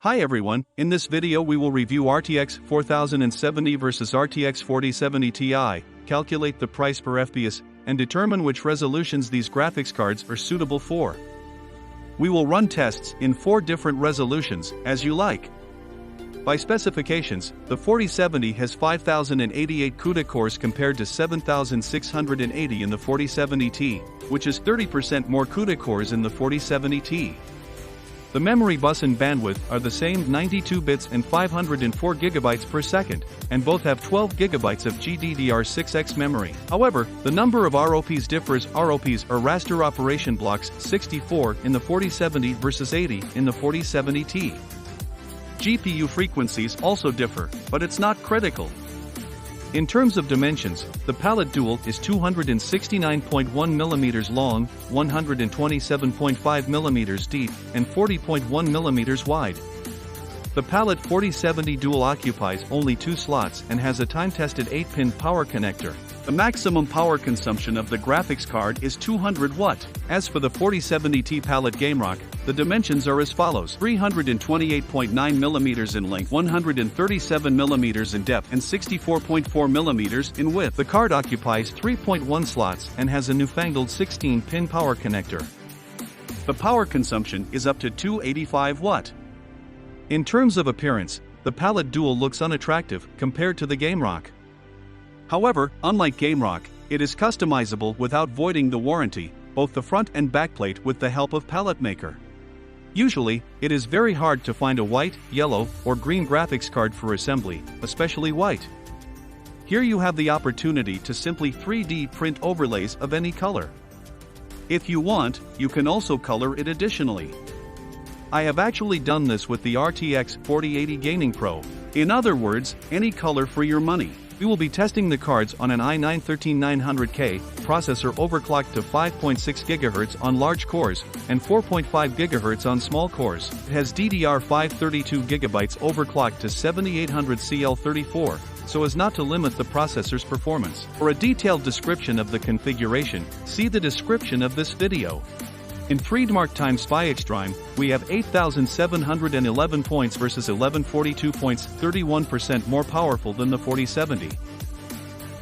Hi everyone, in this video we will review RTX 4070 vs RTX 4070 Ti, calculate the price per FPS, and determine which resolutions these graphics cards are suitable for. We will run tests in 4 different resolutions, as you like. By specifications, the 4070 has 5088 CUDA cores compared to 7680 in the 4070 Ti, which is 30% more CUDA cores in the 4070 Ti. The memory bus and bandwidth are the same, 92 bits and 504 GB per second, and both have 12 GB of GDDR6X memory. However, the number of ROPs differs. ROPs are raster operation blocks, 64 in the 4070 versus 80 in the 4070 Ti. GPU frequencies also differ, but it's not critical. In terms of dimensions, the palette dual is 269.1 mm long, 127.5 mm deep, and 40.1 mm wide. The palette 4070 dual occupies only 2 slots and has a time-tested 8-pin power connector. The maximum power consumption of the graphics card is 200 watt. As for the 4070 Ti palette GameRock, the dimensions are as follows: 328.9 mm in length, 137 mm in depth, and 64.4 mm in width. The card occupies 3.1 slots and has a newfangled 16-pin power connector. The power consumption is up to 285 watt. In terms of appearance, the palette dual looks unattractive compared to the GameRock. However, unlike GameRock, it is customizable without voiding the warranty, both the front and backplate, with the help of palette maker. Usually, it is very hard to find a white, yellow, or green graphics card for assembly, especially white. Here you have the opportunity to simply 3D print overlays of any color. If you want, you can also color it additionally. I have actually done this with the RTX 4080 Gaming Pro. In other words, any color for your money. We will be testing the cards on an i9-13900K processor overclocked to 5.6 GHz on large cores and 4.5 GHz on small cores. It has DDR5 32 GB overclocked to 7800 CL34, so as not to limit the processor's performance. For a detailed description of the configuration, see the description of this video. In 3DMark x SPY Extreme, we have 8,711 points versus 1142 points, 31% more powerful than the 4070.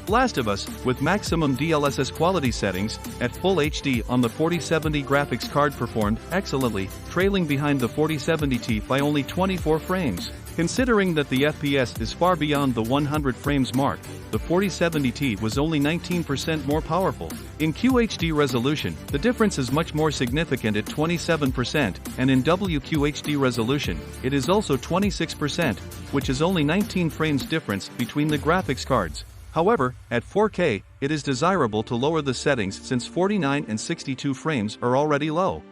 Last of Us, with maximum DLSS quality settings, at Full HD on the 4070 graphics card performed excellently, trailing behind the 4070 Ti by only 24 frames. Considering that the FPS is far beyond the 100 frames mark, the 4070 Ti was only 19% more powerful. In QHD resolution, the difference is much more significant at 27%, and in WQHD resolution, it is also 26%, which is only 19 frames difference between the graphics cards. However, at 4K, it is desirable to lower the settings since 49 and 62 frames are already low.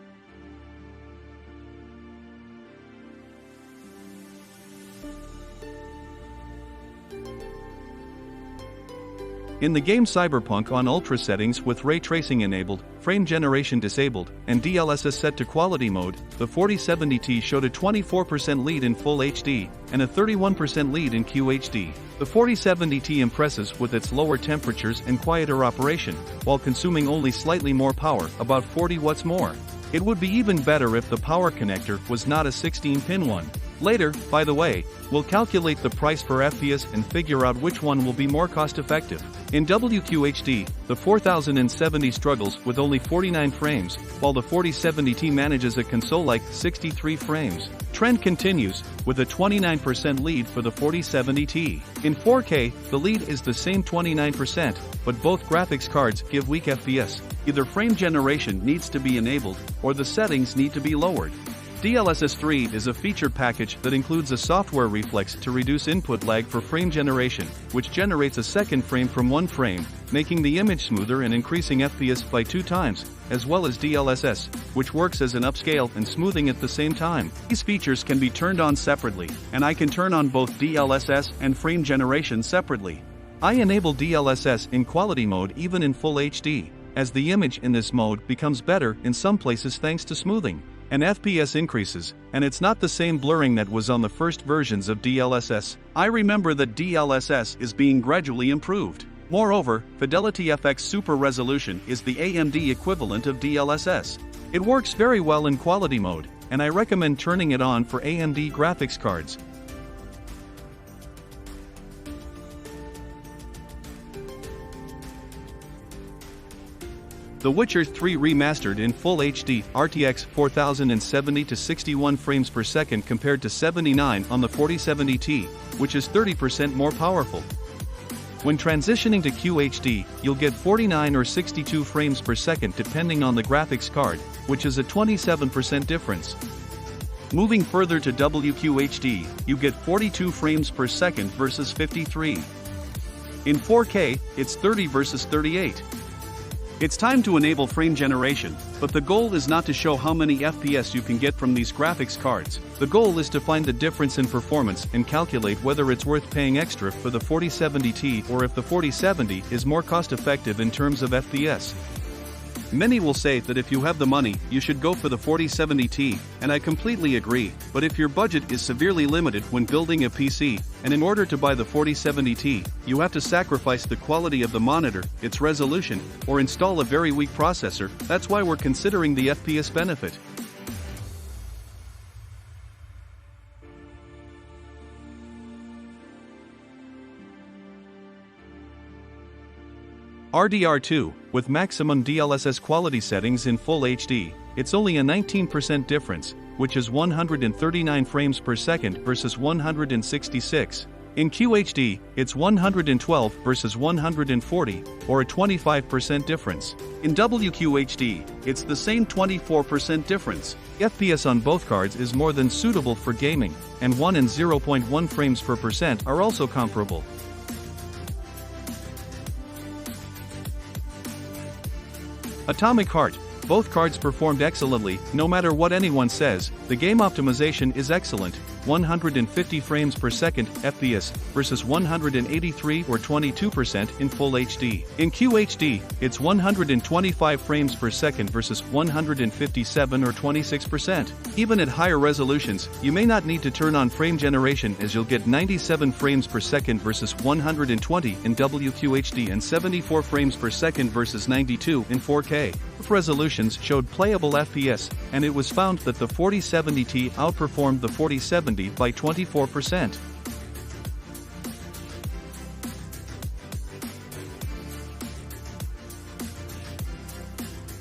In the game Cyberpunk, on Ultra settings with ray tracing enabled, frame generation disabled, and DLSS set to quality mode, the 4070 Ti showed a 24% lead in Full HD and a 31% lead in QHD. The 4070 Ti impresses with its lower temperatures and quieter operation, while consuming only slightly more power, about 40 watts more. It would be even better if the power connector was not a 16-pin one. Later, by the way, we'll calculate the price per FPS and figure out which one will be more cost-effective. In WQHD, the 4070 struggles with only 49 frames, while the 4070 Ti manages a console-like 63 frames. Trend continues, with a 29% lead for the 4070 Ti. In 4K, the lead is the same 29%, but both graphics cards give weak FPS. Either frame generation needs to be enabled, or the settings need to be lowered. DLSS 3 is a feature package that includes a software reflex to reduce input lag for frame generation, which generates a second frame from one frame, making the image smoother and increasing FPS by 2 times, as well as DLSS, which works as an upscale and smoothing at the same time. These features can be turned on separately, and I can turn on both DLSS and frame generation separately. I enable DLSS in quality mode even in Full HD, as the image in this mode becomes better in some places thanks to smoothing. And FPS increases, and it's not the same blurring that was on the first versions of DLSS. I remember that DLSS is being gradually improved. Moreover, Fidelity FX Super Resolution is the AMD equivalent of DLSS. It works very well in quality mode, and I recommend turning it on for AMD graphics cards. The Witcher 3 Remastered in Full HD, RTX 4070 to 61 frames per second compared to 79 on the 4070 Ti, which is 30% more powerful. When transitioning to QHD, you'll get 49 or 62 frames per second depending on the graphics card, which is a 27% difference. Moving further to WQHD, you get 42 frames per second versus 53. In 4K, it's 30 versus 38. It's time to enable frame generation, but the goal is not to show how many FPS you can get from these graphics cards. The goal is to find the difference in performance and calculate whether it's worth paying extra for the 4070 Ti or if the 4070 is more cost-effective in terms of FPS. Many will say that if you have the money, you should go for the 4070 Ti, and I completely agree, but if your budget is severely limited when building a PC, and in order to buy the 4070 Ti, you have to sacrifice the quality of the monitor, its resolution, or install a very weak processor, that's why we're considering the FPS benefit. RDR2, with maximum DLSS quality settings in Full HD, it's only a 19% difference, which is 139 frames per second versus 166. In QHD, it's 112 versus 140, or a 25% difference. In WQHD, it's the same 24% difference. FPS on both cards is more than suitable for gaming, and 1 and 0.1 frames per percent are also comparable. Atomic Heart. Both cards performed excellently, no matter what anyone says. The game optimization is excellent, 150 frames per second FPS versus 183 or 22% in Full HD. In QHD, it's 125 frames per second versus 157 or 26%. Even at higher resolutions, you may not need to turn on frame generation as you'll get 97 frames per second versus 120 in WQHD and 74 frames per second versus 92 in 4K. Both resolutions showed playable FPS, and it was found that the 4070 Ti outperformed the 4070 by 24%.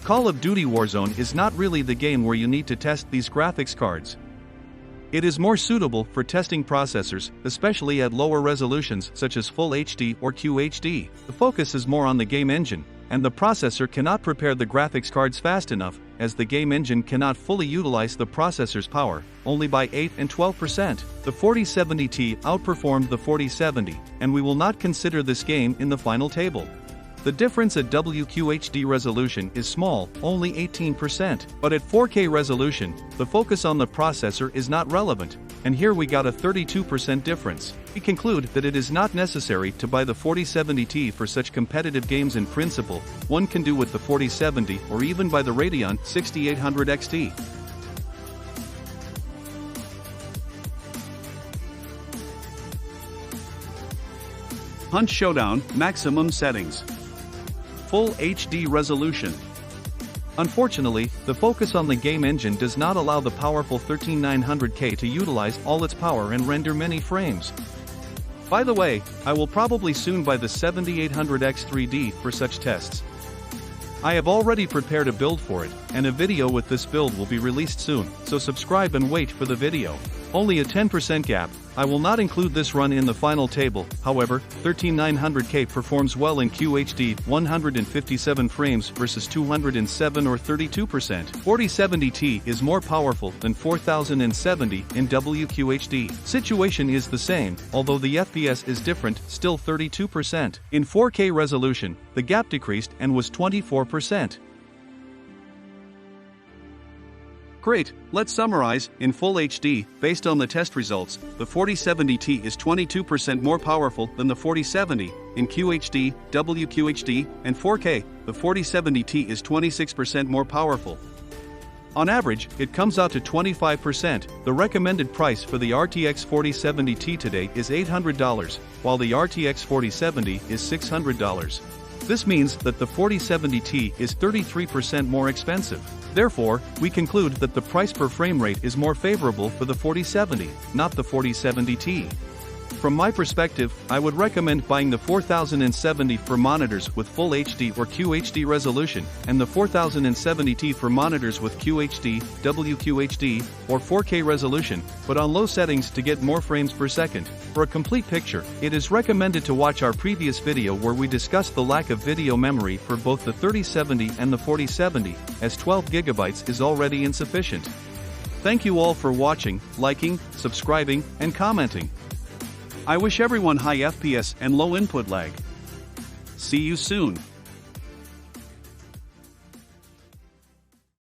Call of Duty Warzone is not really the game where you need to test these graphics cards. It is more suitable for testing processors, especially at lower resolutions such as Full HD or QHD. The focus is more on the game engine, and the processor cannot prepare the graphics cards fast enough, as the game engine cannot fully utilize the processor's power, only by 8 and 12%. The 4070 Ti outperformed the 4070, and we will not consider this game in the final table. The difference at WQHD resolution is small, only 18%, but at 4K resolution, the focus on the processor is not relevant, and here we got a 32% difference. We conclude that it is not necessary to buy the 4070 Ti for such competitive games in principle. One can do with the 4070 or even buy the Radeon 6800 XT. Hunt Showdown, maximum settings. Full HD resolution. Unfortunately, the focus on the game engine does not allow the powerful 13900K to utilize all its power and render many frames. By the way, I will probably soon buy the 7800X 3D for such tests. I have already prepared a build for it, and a video with this build will be released soon, so subscribe and wait for the video. Only a 10% gap. I will not include this run in the final table, however, 13900K performs well in QHD, 157 frames versus 207 or 32%. 4070 Ti is more powerful than 4070 in WQHD. Situation is the same, although the FPS is different, still 32%. In 4K resolution, the gap decreased and was 24%. Great, let's summarize. In Full HD, based on the test results, the 4070 Ti is 22% more powerful than the 4070. In QHD, WQHD, and 4K, the 4070 Ti is 26% more powerful. On average, it comes out to 25%. The recommended price for the RTX 4070 Ti today is $800, while the RTX 4070 is $600. This means that the 4070 Ti is 33% more expensive. Therefore, we conclude that the price per frame rate is more favorable for the 4070, not the 4070 Ti. From my perspective, I would recommend buying the 4070 for monitors with Full HD or QHD resolution, and the 4070 for monitors with QHD, WQHD, or 4K resolution, but on low settings to get more frames per second. For a complete picture, it is recommended to watch our previous video where we discussed the lack of video memory for both the 3070 and the 4070, as 12GB is already insufficient. Thank you all for watching, liking, subscribing, and commenting. I wish everyone high FPS and low input lag. See you soon.